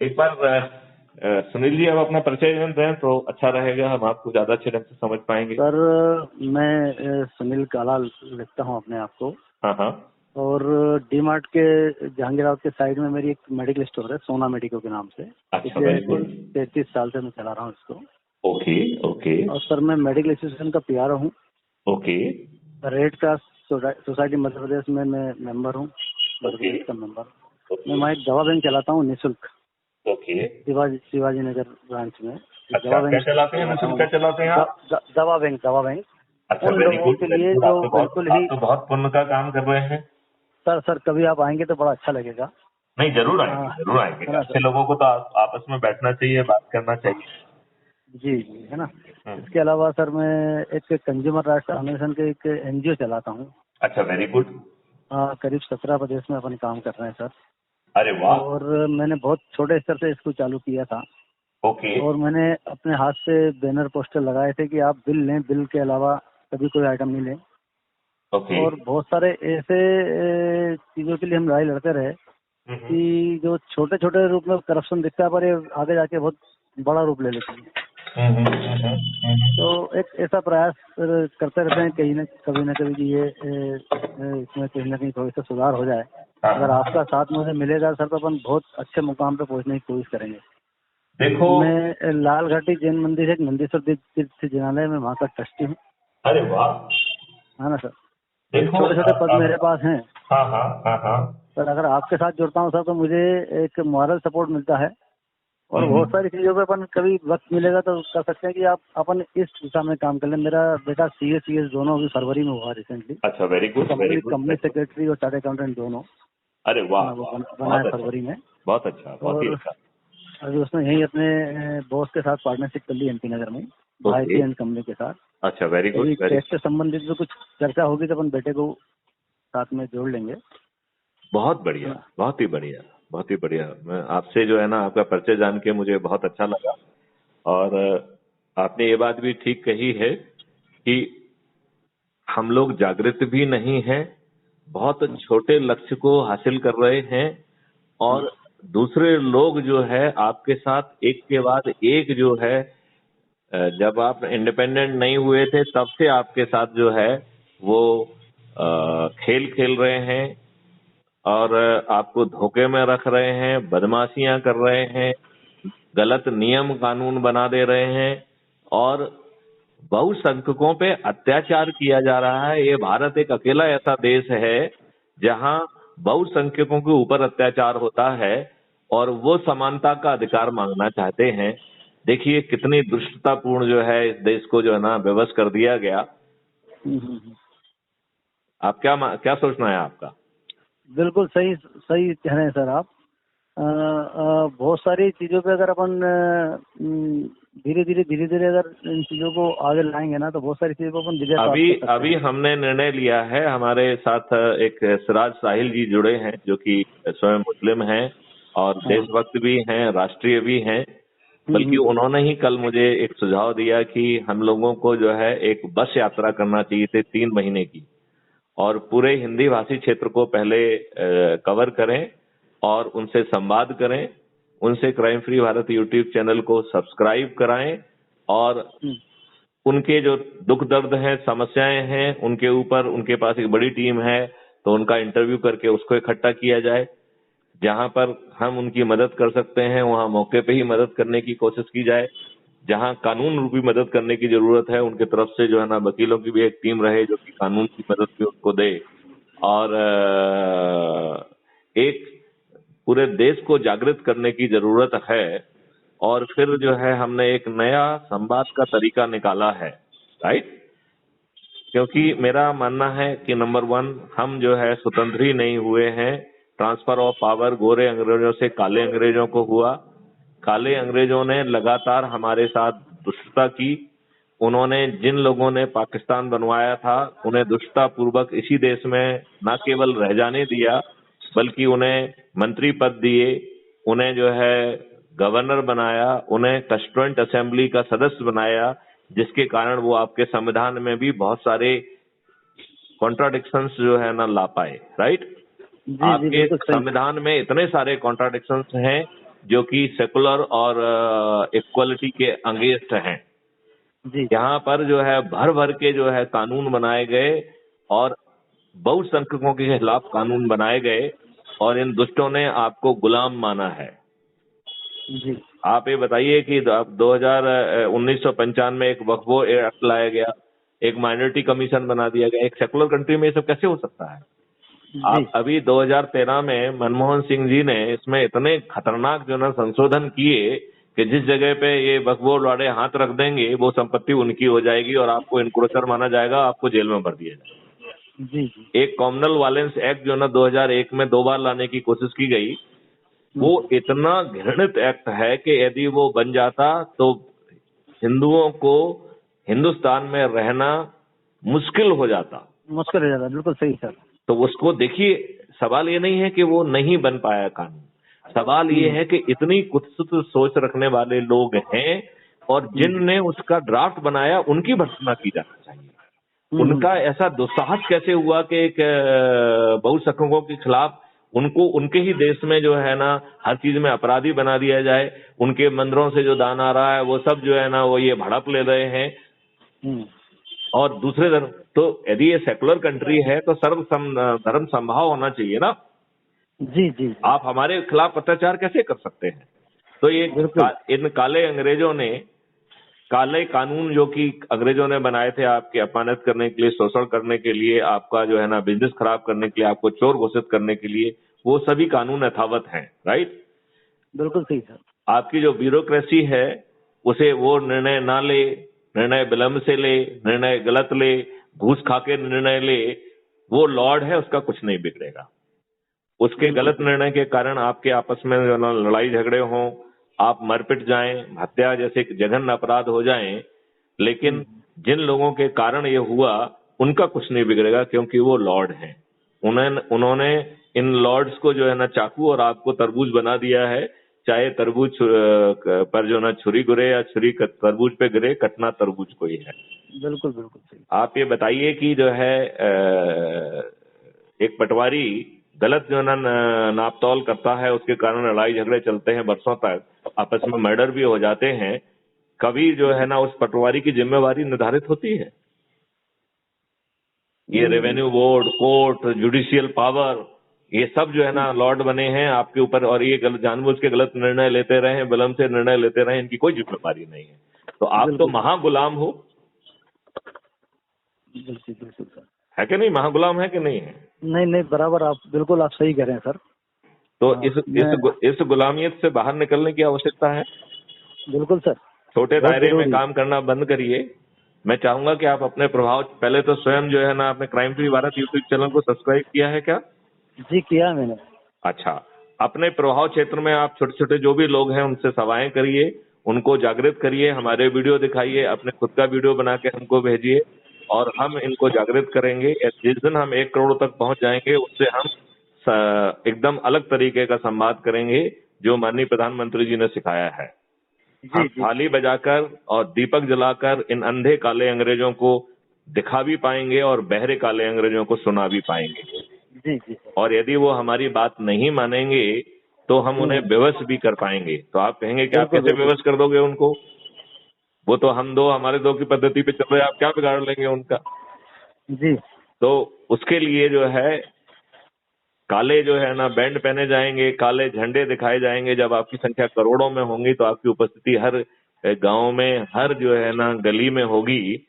एक बार सुनील जी, आप अपना परिचय दें तो अच्छा रहेगा, हम आपको ज्यादा अच्छे ढंग से समझ पाएंगे। सर, मैं सुनील काला लिखता हूँ अपने आप को। हाँ हाँ। और डी मार्ट के जहांगीराबाद के साइड में मेरी एक मेडिकल स्टोर है, सोना मेडिको के नाम से। अच्छा, वेरी गुड। 33 साल से मैं चला रहा हूँ इसको। ओके ओके और सर, मैं मेडिकल एसोसिएशन का पीआर हूँ। Okay red cross society Madhya Pradesh में मैं मेंबर हूँ, मध्य ओके प्रदेश का मेंबर। मैं ओके वहाँ एक दवा बैंक चलाता हूँ निःशुल्क, ओके। शिवाजी नगर ब्रांच में। अच्छा, दवा क्या बैंक चलाते हैं चलाता निःशुल्क, हूँ क्या मैं। चलाते हैं आप? दवा बैंक अच्छा, उन वेरी लोगों गुड के वेरी लिए गुड। जो आप बिल्कुल ही। तो बहुत पुण्य का काम कर रहे हैं। सर कभी आप आएंगे तो बड़ा अच्छा लगेगा। नहीं, जरूर हाँ, आएंगे जरूर आएंगे। है ना सर? अच्छे लोगों को तो आपस में बैठना चाहिए, बात करना चाहिए। जी जी, है ना। हम्म। इसके अलावा सर, मैं एक कंज्यूमर राइट्स फाउंडेशन के एक एनजीओ चलाता हूँ। अच्छा, वेरी गुड। करीब 17 प्रदेश में अपन काम कर रहे हैं सर। अरे वाह। और मैंने बहुत छोटे स्तर से इसको चालू किया था। ओके और मैंने अपने हाथ से बैनर पोस्टर लगाए थे कि आप बिल लें, बिल के अलावा कभी कोई आइटम नहीं लें। ओके। और बहुत सारे ऐसे चीजों के लिए हम लड़ाई लड़ते रहे हम्म। कि जो छोटे छोटे रूप में करप्शन दिखता है, पर ये आगे जाके बहुत बड़ा रूप ले लेती है। तो एक ऐसा प्रयास करते रहते हैं कभी न कभी कि ये इसमें कहीं ना कहीं थोड़ी सा सुधार हो जाए। अगर हाँ, आपका साथ मुझे मिलेगा सर, तो अपन बहुत अच्छे मुकाम पे पहुंचने की कोशिश करेंगे। देखो। मैं लाल घाटी जैन मंदिर, एक नंदीश्वर तीर्थ जिनालय में वहाँ का ट्रस्टी हूँ, अरे वाह। है ना सर। तो देखो छोटे छोटे पद मेरे पास हैं। हाँ हाँ हाँ हाँ। सर, अगर आपके साथ जुड़ता हूँ सर, तो मुझे एक मॉरल सपोर्ट मिलता है। और बहुत हम्म। सारी चीजों पे अपन कभी वक्त मिलेगा तो कर सकते हैं कि आप अपन इस दिशा में काम कर लें। मेरा बेटा सीएस दोनों अभी फरवरी में हुआ रिसेंटली। अच्छा, very good very company good company very good. Secretary और चार्ट अकाउंटेंट दोनों, अरे है वाह ना, वो वाह, बना है बहुत अच्छा फरवरी में। बहुत अच्छा, बहुत ही और अच्छा। अभी उसने यही अपने बॉस के साथ पार्टनरशिप कर ली एमपी नगर में, ओके। भारतीय एंड कंपनी के साथ। अच्छा, वेरी गुड कभी वेरी टैक्स से संबंधित भी कुछ चर्चा होगी तो अपन बेटे को साथ में जोड़ लेंगे, बहुत है बढ़िया ना। बहुत ही बढ़िया बहुत ही बढ़िया। मैं आपसे जो है ना, आपका परिचय जान के मुझे बहुत अच्छा लगा। और आपने ये बात भी ठीक कही है कि हम लोग जागृत भी नहीं हैं, बहुत छोटे लक्ष्य को हासिल कर रहे हैं। और दूसरे लोग जो है आपके साथ एक के बाद एक जो है, जब आप इंडिपेंडेंट नहीं हुए थे तब से आपके साथ जो है वो खेल खेल रहे हैं। और आपको धोखे में रख रहे हैं, बदमाशियां कर रहे हैं, गलत नियम कानून बना दे रहे हैं। और बहुसंख्यकों पे अत्याचार किया जा रहा है। ये भारत एक अकेला ऐसा देश है जहां बहुसंख्यकों के ऊपर अत्याचार होता है और वो समानता का अधिकार मांगना चाहते हैं। देखिए कितनी दुष्टतापूर्ण जो है इस देश को जो है ना विवश कर दिया गया। हम्म। आप क्या सोचना है आपका? बिल्कुल सही सही कह रहे हैं सर आप। बहुत सारी चीजों पे अगर अपन धीरे धीरे अगर इन चीजों को आगे लाएंगे ना, तो बहुत सारी चीजों को अपन विजय प्राप्त अभी कर सकते अभी हैं। हमने निर्णय लिया है, हमारे साथ एक सिराज साहिल जी जुड़े हैं जो कि स्वयं मुस्लिम हैं और हाँ। देशभक्त भी हैं, राष्ट्रीय भी हैं। बल्कि हम्म। उन्होंने ही कल मुझे एक सुझाव दिया कि हम लोगों को जो है एक बस यात्रा करना चाहिए थी 3 महीने की, और पूरे हिंदी भाषी क्षेत्र को पहले कवर करें और उनसे संवाद करें, उनसे crime free Bharat YouTube channel को सब्सक्राइब कराएं। और हम्म। उनके जो दुख दर्द हैं, समस्याएं हैं, उनके ऊपर उनके पास एक बड़ी टीम है, तो उनका इंटरव्यू करके उसको इकट्ठा किया जाए। जहां पर हम उनकी मदद कर सकते हैं वहां मौके पे ही मदद करने की कोशिश की जाए। जहां कानून रूपी मदद करने की जरूरत है उनके तरफ से जो है ना वकीलों की भी एक टीम रहे जो कि कानून की मदद भी उनको दे। और एक पूरे देश को जागृत करने की जरूरत है। और फिर जो है हमने एक नया संवाद का तरीका निकाला है, राइट। क्योंकि मेरा मानना है कि नंबर 1, हम जो है स्वतंत्र ही नहीं हुए हैं। ट्रांसफर ऑफ पावर गोरे अंग्रेजों से काले अंग्रेजों को हुआ। काले अंग्रेजों ने लगातार हमारे साथ दुष्टता की। उन्होंने जिन लोगों ने पाकिस्तान बनवाया था उन्हें दुष्टता पूर्वक इसी देश में न केवल रह जाने दिया, बल्कि उन्हें मंत्री पद दिए, उन्हें जो है गवर्नर बनाया, उन्हें कंस्टिट्यूएंट असेंबली का सदस्य बनाया, जिसके कारण वो आपके संविधान में भी बहुत सारे कॉन्ट्राडिक्शंस जो है ना ला पाए, राइट। जी जी, आपके बिल्कुल सही। संविधान में इतने सारे कॉन्ट्राडिक्शंस हैं जो कि सेकुलर और इक्वलिटी के अगेंस्ट हैं। जी यहाँ पर जो है भर भर के जो है कानून बनाए गए और बहुसंख्यकों के खिलाफ कानून बनाए गए और इन दुष्टों ने आपको गुलाम माना है। जी आप ये बताइए कि 1995 में एक वक्फ एक्ट लाया गया, एक माइनॉरिटी कमीशन बना दिया गया। एक सेकुलर कंट्री में ये सब कैसे हो सकता है? जी आप अभी 2013 में मनमोहन सिंह जी ने इसमें इतने खतरनाक जो ना संशोधन किए कि जिस जगह पे ये वक्फ बोर्ड वाले हाथ रख देंगे वो संपत्ति उनकी हो जाएगी और आपको इनक्रोचर माना जाएगा, आपको जेल में भर दिया जाएगा। जी जी एक कॉमनल वायलेंस एक्ट जो ना 2001 में 2 बार लाने की कोशिश की गई, वो इतना घृणित एक्ट है कि यदि वो बन जाता तो हिंदुओं को हिंदुस्तान में रहना मुश्किल हो जाता। मुश्किल हो जाता, बिल्कुल सही सर। तो उसको देखिए, सवाल ये नहीं है कि वो नहीं बन पाया कानून, सवाल ये है कि इतनी कुत्सित सोच रखने वाले लोग हैं और जिनने उसका ड्राफ्ट बनाया उनकी भर्त्सना की जाना चाहिए। उनका ऐसा दुस्साहस कैसे हुआ कि एक बहुसंख्यकों के खिलाफ उनको उनके ही देश में जो है ना हर चीज में अपराधी बना दिया जाए। उनके मंदिरों से जो दान आ रहा है वो सब जो है ना वो ये भड़प ले रहे हैं। और दूसरे धर्म, तो यदि ये सेकुलर कंट्री है तो सर्व धर्म संभाव होना चाहिए ना। जी जी आप हमारे खिलाफ अत्याचार कैसे कर सकते हैं? तो ये इन काले अंग्रेजों ने काले कानून जो कि अंग्रेजों ने बनाए थे आपकी अपमानित करने के लिए, शोषण करने के लिए, आपका जो है ना बिजनेस खराब करने के लिए, आपको चोर घोषित करने के लिए, वो सभी कानून यथावत हैं। राइट, बिल्कुल सही सर। आपकी जो ब्यूरोक्रेसी है उसे वो निर्णय ना ले, निर्णय विलंब से ले, निर्णय गलत ले, घूस खा के निर्णय ले, वो लॉर्ड है, उसका कुछ नहीं बिगड़ेगा। उसके गलत निर्णय के कारण आपके आपस में लड़ाई झगड़े हों, आप मरपिट जाएं, हत्या जैसे जघन्य अपराध हो जाएं, लेकिन जिन लोगों के कारण ये हुआ उनका कुछ नहीं बिगड़ेगा क्योंकि वो लॉर्ड हैं। उन्होंने इन लॉर्ड्स को जो है ना चाकू और आपको तरबूज बना दिया है। चाहे तरबूज पर जो ना छुरी गिरे या छुरी तरबूज पे गिरे, कटना तरबूज को ही है। बिल्कुल बिल्कुल सही। आप ये बताइए कि जो है एक पटवारी गलत जो है ना नापतोल करता है, उसके कारण लड़ाई झगड़े चलते हैं वर्षों तक, आपस में मर्डर भी हो जाते हैं। कभी जो है ना उस पटवारी की जिम्मेवारी निर्धारित होती है? ये revenue board, court, judicial power, ये सब जो है ना लॉर्ड बने हैं आपके ऊपर और ये जानबूझ के गलत निर्णय लेते रहे, विलंब से निर्णय लेते रहे, इनकी कोई जिम्मेवारी नहीं है। तो आप तो महागुलाम हो। बिल्कुल बिल्कुल सर। है कि नहीं? महागुलाम है कि नहीं है? नहीं नहीं, बराबर, आप बिल्कुल आप सही कह रहे हैं सर। तो इस गुलामियत से बाहर निकलने की आवश्यकता है। बिल्कुल सर। छोटे दायरे में काम करना बंद करिए। मैं चाहूंगा कि आप अपने प्रभाव, पहले तो स्वयं जो है ना आपने crime free Bharat YouTube channel को सब्सक्राइब किया है क्या? जी किया मैंने। अच्छा, अपने प्रभाव क्षेत्र में आप छोटे छोटे जो भी लोग हैं उनसे सभाएं करिए, उनको जागृत करिए, हमारे वीडियो दिखाइए, अपने खुद का वीडियो बना के हमको भेजिए और हम इनको जागृत करेंगे। जिस दिन हम 1 करोड़ तक पहुंच जाएंगे उससे हम एकदम अलग तरीके का संवाद करेंगे जो माननीय प्रधानमंत्री जी ने सिखाया है। हम थाली बजाकर और दीपक जलाकर इन अंधे काले अंग्रेजों को दिखा भी पाएंगे और बहरे काले अंग्रेजों को सुना भी पाएंगे। जी जी। और यदि वो हमारी बात नहीं मानेंगे तो हम उन्हें विवश भी कर पाएंगे। तो आप कहेंगे कि आप कैसे विवश कर दोगे उनको? वो तो हमारे दो की पद्धति पे चल रहे, आप क्या बिगाड़ लेंगे उनका? जी। तो उसके लिए जो है काले जो है ना बैंड पहने जाएंगे, काले झंडे दिखाए जाएंगे। जब आपकी संख्या करोड़ों में होंगी तो आपकी उपस्थिति हर गांव में, हर जो है ना गली में होगी।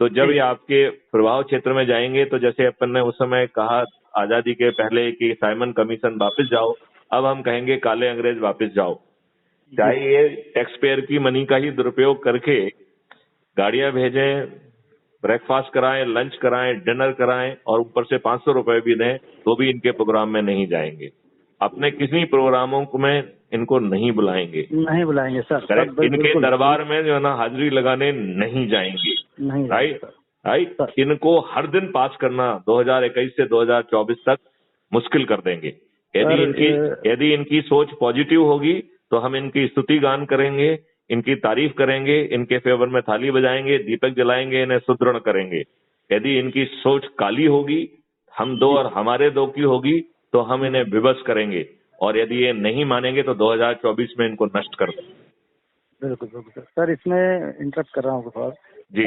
तो जब ये आपके प्रभाव क्षेत्र में जाएंगे तो जैसे अपन ने उस समय कहा आजादी के पहले कि साइमन कमीशन वापस जाओ, अब हम कहेंगे काले अंग्रेज वापस जाओ। चाहे ये टैक्स पेयर की मनी का ही दुरुपयोग करके गाड़ियां भेजें, ब्रेकफास्ट कराएं, लंच कराएं, डिनर कराएं और ऊपर से 500 रुपए भी दें तो भी इनके प्रोग्राम में नहीं जाएंगे। अपने किसी प्रोग्रामों में इनको नहीं बुलाएंगे सर। इनके दरबार में जो है ना हाजिरी लगाने नहीं जाएंगे। राइट। इनको हर दिन पास करना 2021 से 2024 तक मुश्किल कर देंगे। यदि इनकी सोच पॉजिटिव होगी तो हम इनकी स्तुति गान करेंगे, इनकी तारीफ करेंगे, इनके फेवर में थाली बजाएंगे, दीपक जलाएंगे, इन्हें सुदृढ़ करेंगे। यदि इनकी सोच काली होगी, हम दो और हमारे दो की होगी, तो हम इन्हें विवश करेंगे और यदि ये नहीं मानेंगे तो 2024 में इनको नष्ट कर देंगे। बिल्कुल बिल्कुल सर। इसमें इंटरप्ट कर रहा हूँ सर जी।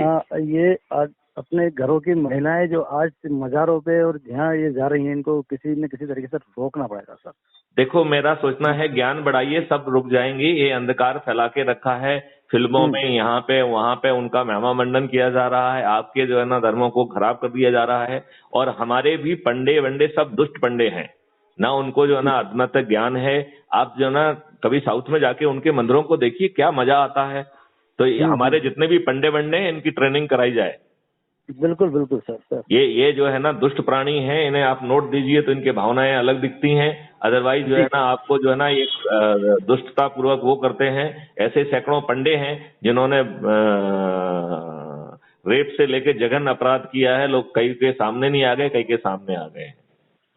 ये आज अपने घरों की महिलाएं जो आज मज़ारों पे और जहाँ ये जा रही हैं, इनको किसी न किसी तरीके से रोकना पड़ेगा सर। देखो, मेरा सोचना है ज्ञान बढ़ाइए, सब रुक जाएंगी। ये अंधकार फैला के रखा है फिल्मों में, यहाँ पे वहां पे उनका महिमा मंडन किया जा रहा है, आपके जो है ना धर्मों को खराब कर दिया जा रहा है। और हमारे भी पंडे वंडे सब दुष्ट पंडे हैं ना, उनको जो है ना अधमत ज्ञान है। आप जो है ना कभी साउथ में जाके उनके मंदिरों को देखिए, क्या मजा आता है। तो ये हमारे जितने भी पंडे वंडे हैं, इनकी ट्रेनिंग कराई जाए। बिल्कुल बिल्कुल सर। ये जो है ना दुष्ट प्राणी हैं, इन्हें आप नोट दीजिए तो इनके भावनाएं अलग दिखती हैं। अदरवाइज जो है ना आपको जो है ना ये दुष्टता पूर्वक वो करते हैं। ऐसे सैकड़ों पंडे हैं जिन्होंने रेप से लेके जघन्य अपराध किया है। लोग कई के सामने नहीं आ गए, कई के सामने आ गए।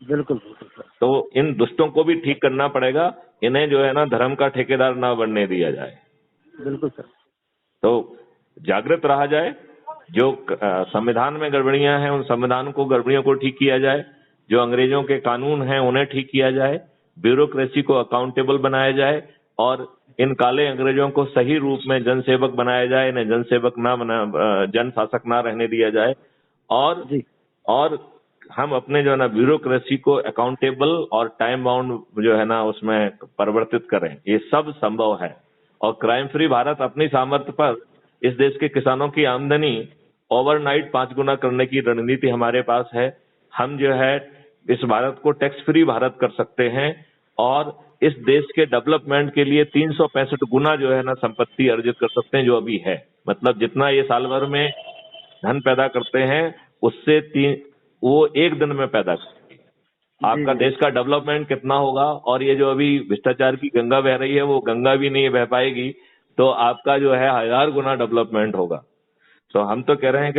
बिल्कुल बिल्कुल सर। तो इन दुष्टों को भी ठीक करना पड़ेगा। इन्हें जो है ना धर्म का ठेकेदार ना बनने दिया जाए। बिल्कुल सर। तो जागृत रहा जाए। जो संविधान में गड़बड़ियां हैं, उन संविधान को गड़बड़ियों को ठीक किया जाए। जो अंग्रेजों के कानून हैं उन्हें ठीक किया जाए। ब्यूरोक्रेसी को अकाउंटेबल बनाया जाए और इन काले अंग्रेजों को सही रूप में जनसेवक बनाया जाए। इन्हें जनसेवक ना बना, जनशासक ना रहने दिया जाए। और हम अपने जो है ना ब्यूरोक्रेसी को अकाउंटेबल और टाइम बाउंड जो है ना उसमें परिवर्तित करें। ये सब संभव है। और क्राइम फ्री भारत अपनी सामर्थ्य पर इस देश के किसानों की आमदनी ओवरनाइट 5 गुना करने की रणनीति हमारे पास है। हम जो है इस भारत को टैक्स फ्री भारत कर सकते हैं और इस देश के डेवलपमेंट के लिए 365 गुना जो है ना संपत्ति अर्जित कर सकते हैं जो अभी है। मतलब जितना ये साल भर में धन पैदा करते हैं उससे वो एक दिन में पैदा करेंगे। आपका देश का डेवलपमेंट कितना होगा। और ये जो अभी भ्रष्टाचार की गंगा बह रही है वो गंगा भी नहीं बह पाएगी। तो आपका जो है 1000 गुना डेवलपमेंट होगा। तो हम तो कह रहे हैं कि